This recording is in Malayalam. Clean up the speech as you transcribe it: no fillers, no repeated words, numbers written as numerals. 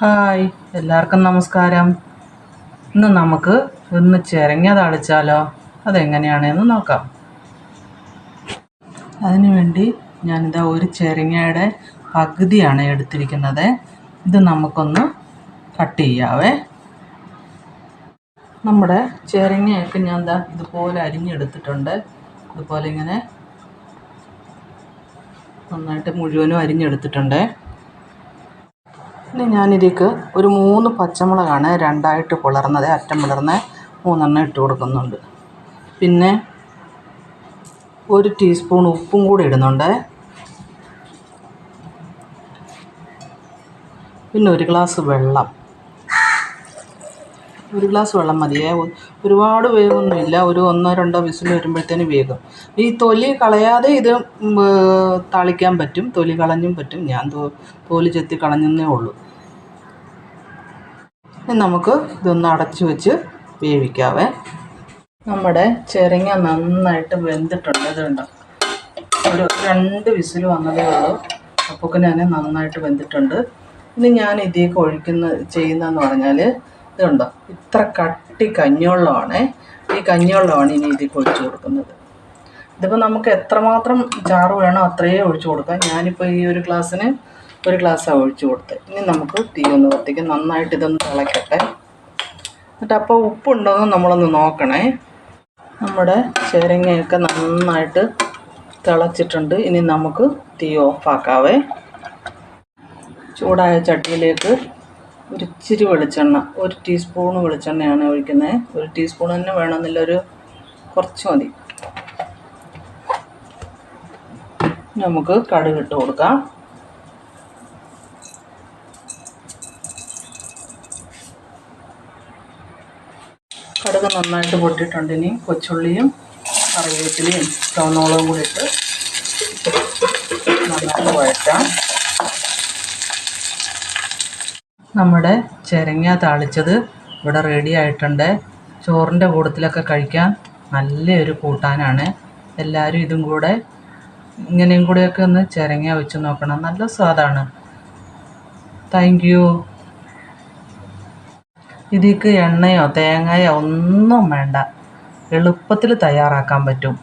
ഹായ്, എല്ലാവർക്കും നമസ്കാരം. ഇന്ന് നമുക്ക് ചിരങ്ങ താളിച്ചാലോ? അതെങ്ങനെയാണെന്ന് നോക്കാം. അതിനുവേണ്ടി ഞാനിതാ ഒരു ചിരങ്ങയുടെ പകുതിയാണ് എടുത്തിരിക്കുന്നത്. ഇത് നമുക്കൊന്ന് കട്ട് ചെയ്യാവേ. നമ്മുടെ ചിരങ്ങയൊക്കെ ഞാൻ ഇതുപോലെ അരിഞ്ഞെടുത്തിട്ടുണ്ട്. ഇതുപോലെ ഇങ്ങനെ നന്നായിട്ട് മുഴുവനും അരിഞ്ഞെടുത്തിട്ടുണ്ട്. ഇനി ഞാനിതിലേക്ക് ഒരു 3 പച്ചമുളകാണ് രണ്ടായിട്ട് പിളർന്നത്, അറ്റം പിളർന്ന് 3 ഇട്ട് കൊടുക്കുന്നുണ്ട്. പിന്നെ 1 ടീസ്പൂൺ ഉപ്പും കൂടി ഇടുന്നുണ്ട്. പിന്നെ 1 ഗ്ലാസ് വെള്ളം. 1 ഗ്ലാസ് വെള്ളം മതിയേ. ഒരുപാട് വേവൊന്നുമില്ല. ഒരു 1-2 വിസിൽ വരുമ്പോഴത്തേന് വേഗം. ഈ തൊലി കളയാതെ ഇത് താളിക്കാൻ പറ്റും, തൊലി കളഞ്ഞും പറ്റും. ഞാൻ തോല് ചെത്തി കളഞ്ഞെന്നേ ഉള്ളൂ. ഇനി നമുക്ക് ഇതൊന്ന് അടച്ചു വെച്ച് വേവിക്കാവേ. നമ്മുടെ ചിരങ്ങ നന്നായിട്ട് വെന്തിട്ടുണ്ട്. ഇതുണ്ട്, ഒരു 2 വിസിൽ വന്നതേ ഉള്ളൂ. അപ്പോൾ ഞാൻ നന്നായിട്ട് വെന്തിട്ടുണ്ട്. ഇനി ഞാൻ ഇതിലേക്ക് ചെയ്യുന്നതെന്ന് പറഞ്ഞാൽ ഇതുണ്ടോ, ഇത്ര കട്ടി കഞ്ഞിവെള്ളമാണ്. ഈ കഞ്ഞിവെള്ളമാണ് ഇനി ഇതിലേക്ക് ഒഴിച്ചു കൊടുക്കുന്നത്. ഇതിപ്പോൾ നമുക്ക് എത്രമാത്രം ചാറ് വേണോ അത്രയേ ഒഴിച്ചു കൊടുക്കാം. ഞാനിപ്പോൾ ഈ ഒരു ഗ്ലാസ്സിന് 1 ഗ്ലാസ്സാണ് ഒഴിച്ചു കൊടുത്തത്. ഇനി നമുക്ക് തീ ഒന്ന് കത്തിക്കാം. നന്നായിട്ട് ഇതൊന്ന് തിളയ്ക്കട്ടെ. എന്നിട്ട് അപ്പോൾ ഉപ്പുണ്ടോയെന്ന് നമ്മളൊന്ന് നോക്കണേ. നമ്മുടെ ചിരങ്ങയൊക്കെ നന്നായിട്ട് തിളച്ചിട്ടുണ്ട്. ഇനി നമുക്ക് തീ ഓഫാക്കാവേ. ചൂടായ ചട്ടിയിലേക്ക് ഒരു ഇച്ചിരി വെളിച്ചെണ്ണ, 1 ടീസ്പൂൺ വെളിച്ചെണ്ണയാണ് ഒഴിക്കുന്നത്. 1 ടീസ്പൂൺ തന്നെ വേണമെന്നില്ല, ഒരു കുറച്ച് മതി. നമുക്ക് കടുക് ഇട്ട് കൊടുക്കാം. കടുക് നന്നായിട്ട് പൊട്ടിയിട്ടുണ്ട്. ഇനി കൊച്ചുള്ളിയും കറിവേപ്പിലയും ചുവന്നമുളകും കൂടി ഇട്ട് നന്നായിട്ട് വഴറ്റാം. നമ്മുടെ ചിരങ്ങ താളിച്ചത് ഇവിടെ റെഡി ആയിട്ടുണ്ട്. ചോറിൻ്റെ കൂട്ടത്തിലൊക്കെ കഴിക്കാൻ നല്ലൊരു കൂട്ടാനാണ്. എല്ലാവരും ഇതും കൂടെ ഇങ്ങനെയും കൂടെയൊക്കെ ഒന്ന് ചിരങ്ങ വെച്ച് നോക്കണം, നല്ല സ്വാദാണ്. Thank you. ഇതിലേക്ക് എണ്ണയോ തേങ്ങയോ ഒന്നും വേണ്ട, എളുപ്പത്തിൽ തയ്യാറാക്കാൻ പറ്റും.